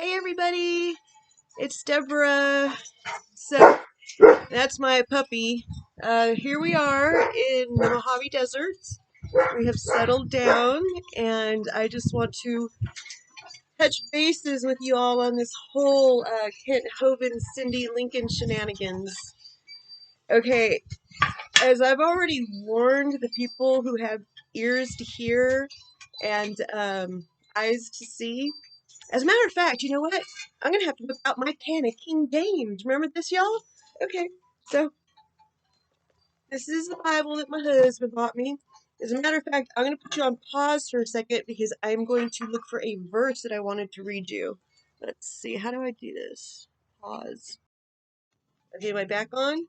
Hey everybody, it's Deborah. So that's my puppy. Here we are in the Mojave Desert. We have settled down, and I just want to touch bases with you all on this whole Kent Hovind Cindi Lincoln shenanigans. Okay, as I've already warned the people who have ears to hear and eyes to see. As a matter of fact, you know what? I'm going to have to whip out my can of King James. Remember this, y'all? Okay, so this is the Bible that my husband bought me. As a matter of fact, I'm going to put you on pause for a second because I'm going to look for a verse that I wanted to read you. Let's see, how do I do this? Pause. Okay, am I back on?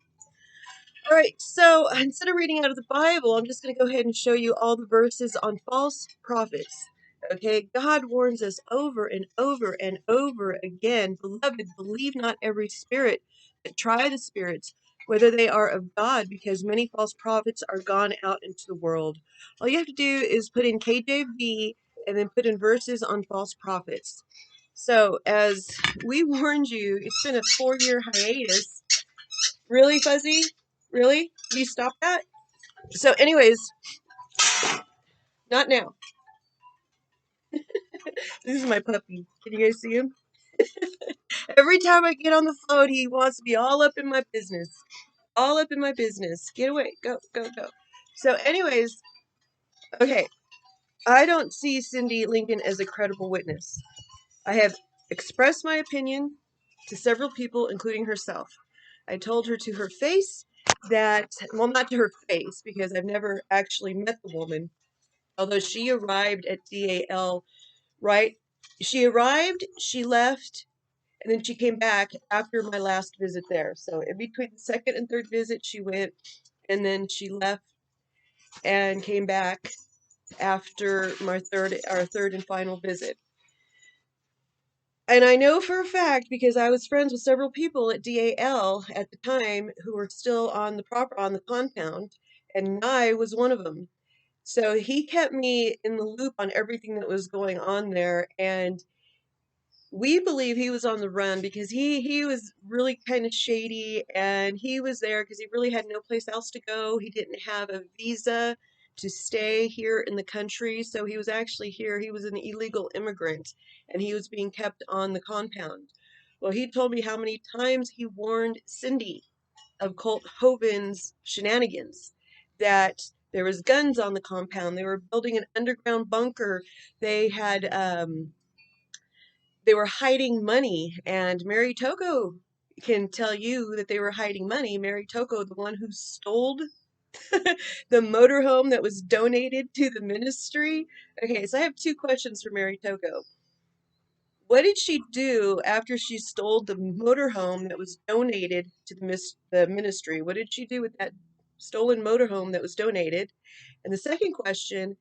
All right, so instead of reading out of the Bible, I'm just going to go ahead and show you all the verses on false prophets. Okay, God warns us over and over and over again, beloved, believe not every spirit, but try the spirits, whether they are of God, because many false prophets are gone out into the world. All you have to do is put in KJV and then put in verses on false prophets. So, as we warned you, it's been a 4-year hiatus. Really, Fuzzy? Really? You stop that? So, anyways, not now. This is my puppy. Can you guys see him? Every time I get on the phone, he wants to be all up in my business. All up in my business. Get away. Go, go, go. So, anyways, okay. I don't see Cindi Lincoln as a credible witness. I have expressed my opinion to several people, including herself. I told her to her face that, well, not to her face, because I've never actually met the woman, although she arrived at DAL, right? She arrived, she left, and then she came back after my last visit there. So in between the second and third visit, she went, and then she left and came back after our third and final visit. And I know for a fact, because I was friends with several people at DAL at the time who were still on the compound, and Nye was one of them. So he kept me in the loop on everything that was going on there, and we believe he was on the run because he was really kind of shady, and he was there because he really had no place else to go. He didn't have a visa to stay here in the country, so he was actually here. He was an illegal immigrant, and he was being kept on the compound. Well, he told me how many times he warned Cindi of Colt Hovind's shenanigans, that there was guns on the compound. They were building an underground bunker. They were hiding money, and Mary Tocco can tell you that they were hiding money. Mary Tocco, the one who stole the motorhome that was donated to the ministry. Okay, so I have 2 questions for Mary Tocco. What did she do after she stole the motorhome that was donated to the ministry? What did she do with that stolen motorhome that was donated? And the second question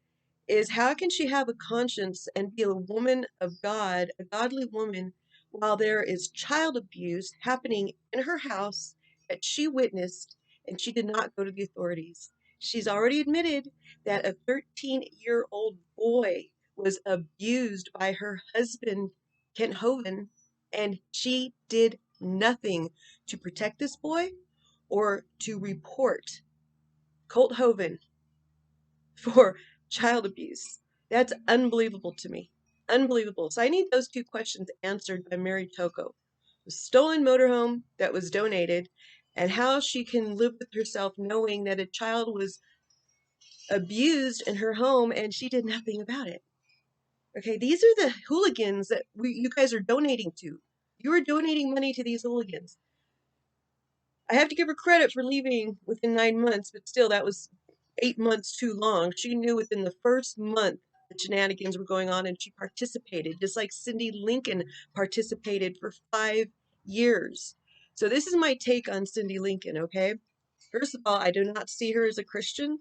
is, how can she have a conscience and be a woman of God, a godly woman, while there is child abuse happening in her house that she witnessed and she did not go to the authorities? She's already admitted that a 13-year-old boy was abused by her husband, Kent Hovind, and she did nothing to protect this boy or to report Colt Hovind for child abuse. That's unbelievable to me. Unbelievable. So I need those 2 questions answered by Mary Tocco. The stolen motorhome that was donated, and how she can live with herself knowing that a child was abused in her home and she did nothing about it. Okay, these are the hooligans that you guys are donating to. You are donating money to these hooligans. I have to give her credit for leaving within 9 months, but still, that was 8 months too long. She knew within the first month the shenanigans were going on, and she participated, just like Cindi Lincoln participated for 5 years. So this is my take on Cindi Lincoln, okay? First of all, I do not see her as a Christian.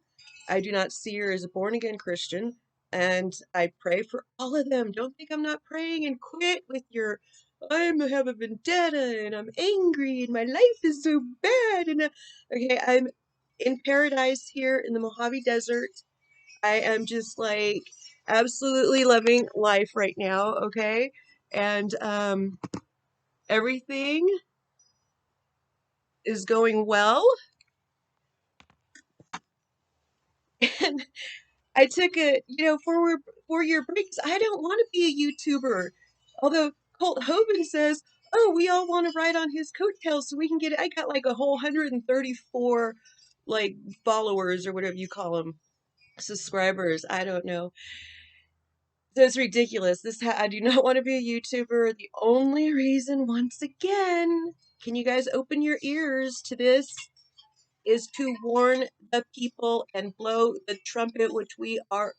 I do not see her as a born-again Christian. And I pray for all of them. Don't think I'm not praying, and quit with your, I have a vendetta and I'm angry and my life is so bad. And okay, I'm in paradise here in the Mojave Desert. I am just like absolutely loving life right now, okay? and everything is going well. And I took a, 4-year break 'cause I don't want to be a YouTuber. Although Colt Hovind says, oh, we all want to ride on his coattails so we can get, I got like a whole 134 like followers or whatever you call them, subscribers. I don't know. So it's ridiculous. I do not want to be a YouTuber. The only reason, once again, can you guys open your ears to this, is to warn the people and blow the trumpet, which we are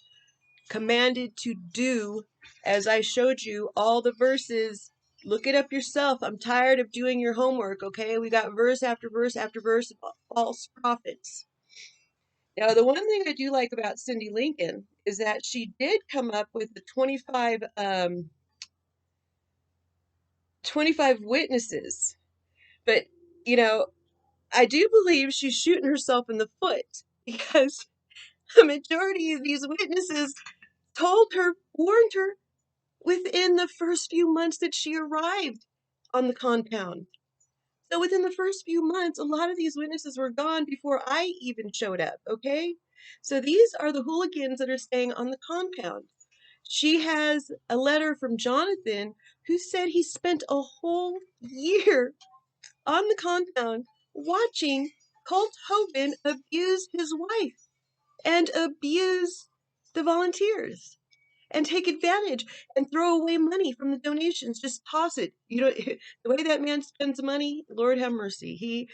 commanded to do. As I showed you all the verses, look it up yourself. I'm tired of doing your homework, okay? We got verse after verse after verse about false prophets. Now, the one thing I do like about Cindi Lincoln is that she did come up with the 25 witnesses. But, you know, I do believe she's shooting herself in the foot because the majority of these witnesses told her, warned her within the first few months that she arrived on the compound. So within the first few months, a lot of these witnesses were gone before I even showed up, okay? So these are the hooligans that are staying on the compound. She has a letter from Jonathan who said he spent a whole year on the compound watching Colt Hovind abuse his wife and abuse the volunteers and take advantage and throw away money from the donations. Just toss it. The way that man spends money, Lord have mercy.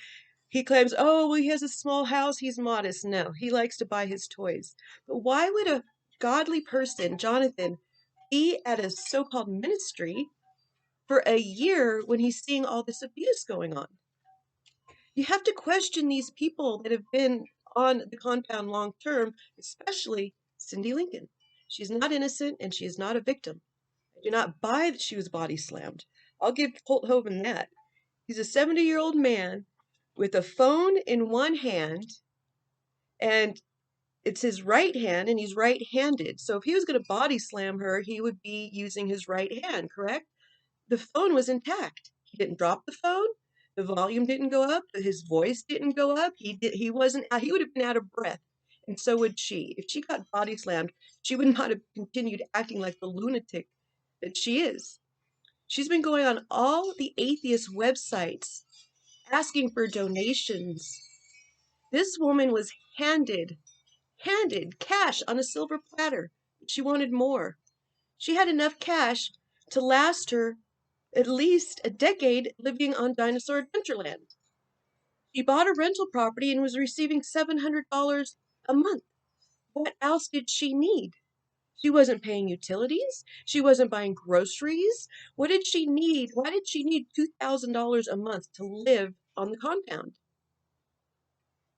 He claims, oh, well, he has a small house, he's modest. No, he likes to buy his toys. But why would a godly person, Jonathan, be at a so-called ministry for a year when he's seeing all this abuse going on? You have to question these people that have been on the compound long term, especially Cindi Lincoln. She's not innocent and she is not a victim. I do not buy that she was body slammed. I'll give Colt Hovind that. He's a 70-year-old man with a phone in one hand, and it's his right hand, and he's right-handed. So if he was going to body slam her, he would be using his right hand, correct? The phone was intact. He didn't drop the phone. The volume didn't go up. His voice didn't go up. He wasn't. He would have been out of breath, and so would she. If she got body slammed, she would not have continued acting like the lunatic that she is. She's been going on all the atheist websites asking for donations. This woman was handed cash on a silver platter. She wanted more. She had enough cash to last her at least a decade living on Dinosaur Adventureland. She bought a rental property and was receiving $700 a month. What else did she need? She wasn't paying utilities. She wasn't buying groceries. What did she need? Why did she need $2,000 a month to live on the compound?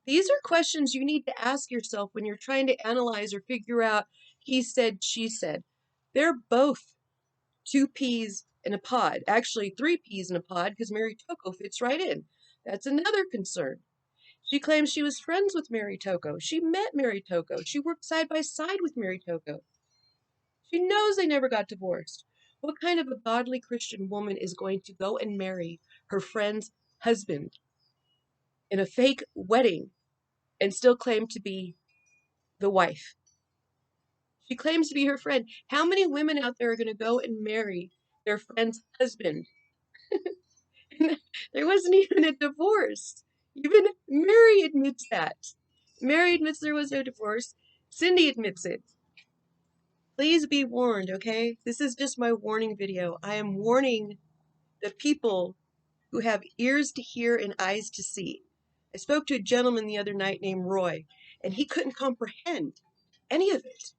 These are questions you need to ask yourself when you're trying to analyze or figure out he said, she said. They're both two peas in a pod. Actually, three peas in a pod because Mary Tocco fits right in. That's another concern. She claims she was friends with Mary Tocco. She met Mary Tocco. She worked side by side with Mary Tocco. She knows they never got divorced. What kind of a godly Christian woman is going to go and marry her friend's husband in a fake wedding and still claim to be the wife? She claims to be her friend. How many women out there are going to go and marry their friend's husband? There wasn't even a divorce. Even Mary admits that. Mary admits there was no divorce. Cindi admits it. Please be warned, okay? This is just my warning video. I am warning the people who have ears to hear and eyes to see. I spoke to a gentleman the other night named Roy, and he couldn't comprehend any of it.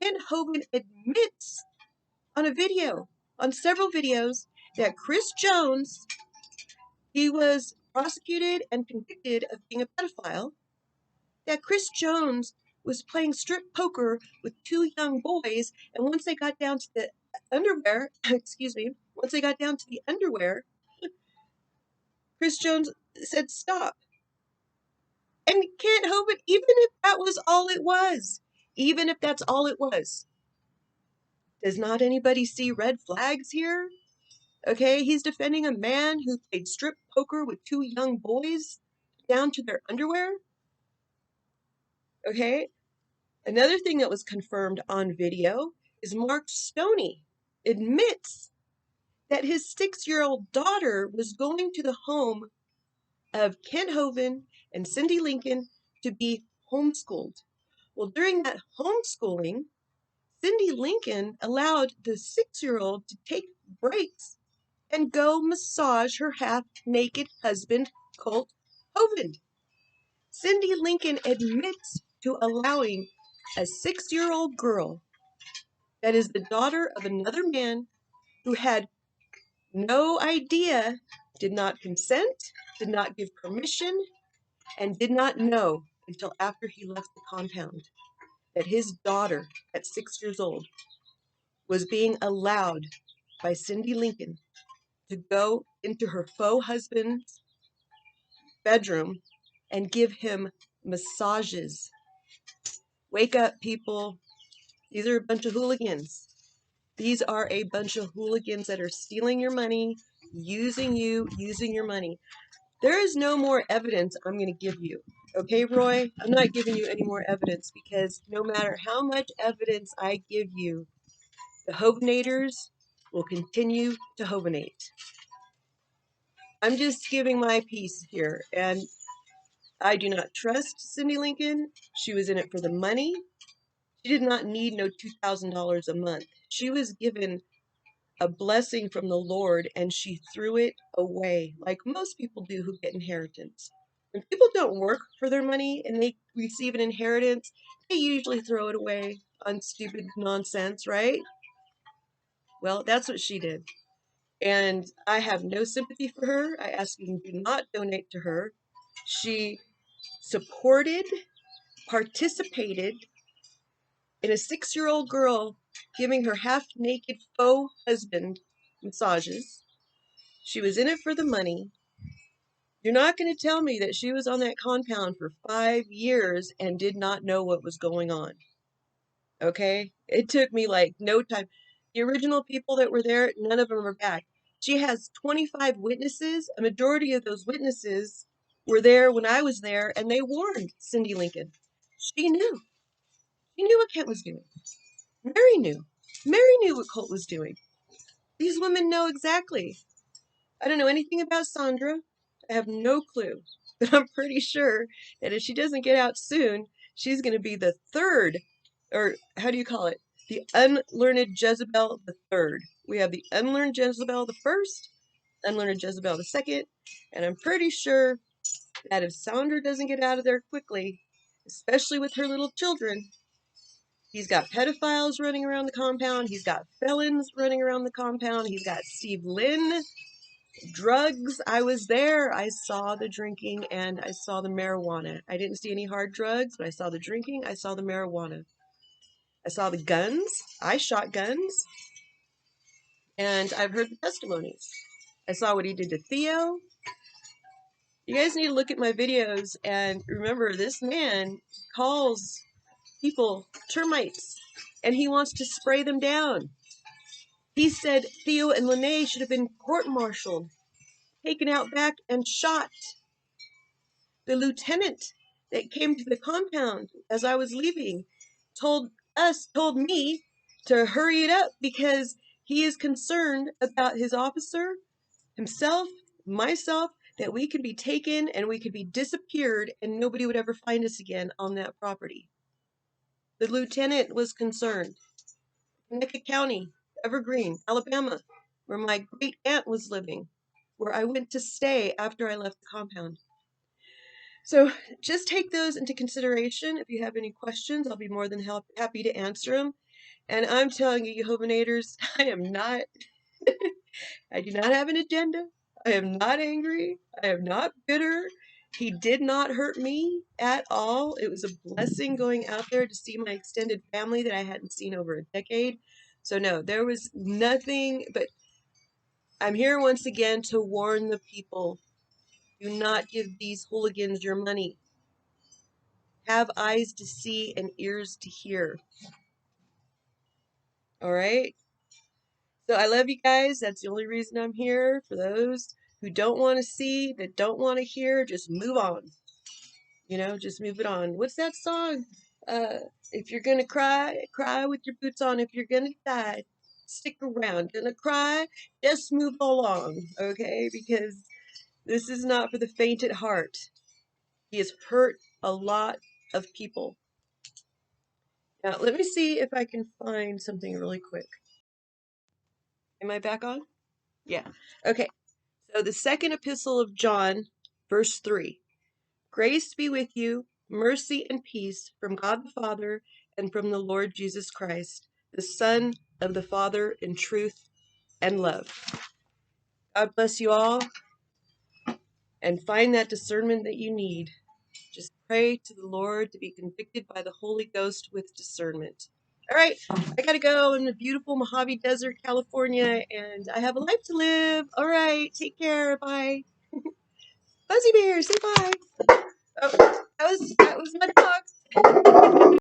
And Hovind admits on a video, on several videos, that Chris Jones, he was prosecuted and convicted of being a pedophile, that Chris Jones was playing strip poker with two young boys, and once they got down to the underwear, excuse me, once they got down to the underwear, Chris Jones said stop. And can't hope it, even if that was all it was, even if that's all it was, Does not anybody see red flags here? Okay, he's defending a man who played strip poker with two young boys down to their underwear. Okay, another thing that was confirmed on video is Mark Stoney admits that his 6-year-old daughter was going to the home of Kent Hovind and Cindi Lincoln to be homeschooled. Well, during that homeschooling, Cindi Lincoln allowed the 6-year-old to take breaks and go massage her half-naked husband, Colt Hovind. Cindi Lincoln admits to allowing a 6-year-old girl that is the daughter of another man who had no idea, did not consent, did not give permission, and did not know until after he left the compound that his daughter at 6 years old was being allowed by Cindi Lincoln to go into her faux husband's bedroom and give him massages. Wake up, people. These are a bunch of hooligans. These are a bunch of hooligans that are stealing your money, using you, using your money. There is no more evidence I'm going to give you. Okay, Roy? I'm not giving you any more evidence because no matter how much evidence I give you, the Hovinators will continue to Hovinate. I'm just giving my piece here, and I do not trust Cindi Lincoln. She was in it for the money. She did not need no $2,000 a month. She was given a blessing from the Lord and she threw it away, like most people do who get inheritance. When people don't work for their money and they receive an inheritance, they usually throw it away on stupid nonsense, right? Well, that's what she did. And I have no sympathy for her. I ask you to do not donate to her. She supported, participated in a 6-year-old girl giving her half-naked faux husband massages. She was in it for the money. You're not going to tell me that she was on that compound for 5 years and did not know what was going on. Okay? It took me like no time. The original people that were there, none of them are back. She has 25 witnesses. A majority of those witnesses were there when I was there, and they warned Cindi Lincoln. She knew. She knew what Kent was doing. Mary knew. Mary knew what Colt was doing. These women know exactly. I don't know anything about Sandra. I have no clue. But I'm pretty sure that if she doesn't get out soon, she's going to be the third, or how do you call it? The unlearned Jezebel the third. We have the unlearned Jezebel the first, unlearned Jezebel the second, and I'm pretty sure that if Sandra doesn't get out of there quickly, especially with her little children, he's got pedophiles running around the compound. He's got felons running around the compound. He's got Steve Lynn. Drugs. I was there. I saw the drinking and I saw the marijuana. I didn't see any hard drugs, but I saw the drinking. I saw the marijuana. I saw the guns. I shot guns. And I've heard the testimonies. I saw what he did to Theo. You guys need to look at my videos and remember this man calls people termites and he wants to spray them down. He said Theo and Lene should have been court-martialed, taken out back and shot. The lieutenant that came to the compound as I was leaving told me to hurry it up because he is concerned about his officer, himself, myself, that we could be taken and we could be disappeared and nobody would ever find us again on that property. The lieutenant was concerned. Connecticut County, Evergreen, Alabama, where my great aunt was living, where I went to stay after I left the compound. So just take those into consideration. If you have any questions, I'll be more than happy to answer them. And I'm telling you, you Hovinators, I do not have an agenda. I am not angry. I am not bitter. He did not hurt me at all. It was a blessing going out there to see my extended family that I hadn't seen over a decade. So no, there was nothing, but I'm here once again to warn the people. Do not give these hooligans your money. Have eyes to see and ears to hear. All right. So I love you guys. That's the only reason I'm here. For those who don't want to see, that don't want to hear, just move on. You know, just move it on. What's that song? Uh, if you're gonna cry, cry with your boots on. If you're gonna die, stick around. Gonna cry, just move along, okay? Because this is not for the faint at heart. He has hurt a lot of people. Now, let me see if I can find something really quick. Am I back on? Yeah. Okay. So the second epistle of John, verse 3. Grace be with you, mercy and peace from God the Father and from the Lord Jesus Christ, the Son of the Father in truth and love. God bless you all, and find that discernment that you need. Just pray to the Lord to be convicted by the Holy Ghost with discernment. All right, I gotta go. I'm in the beautiful Mojave Desert, California, and I have a life to live. All right, take care. Bye. Fuzzy Bear, say bye. Oh, that was my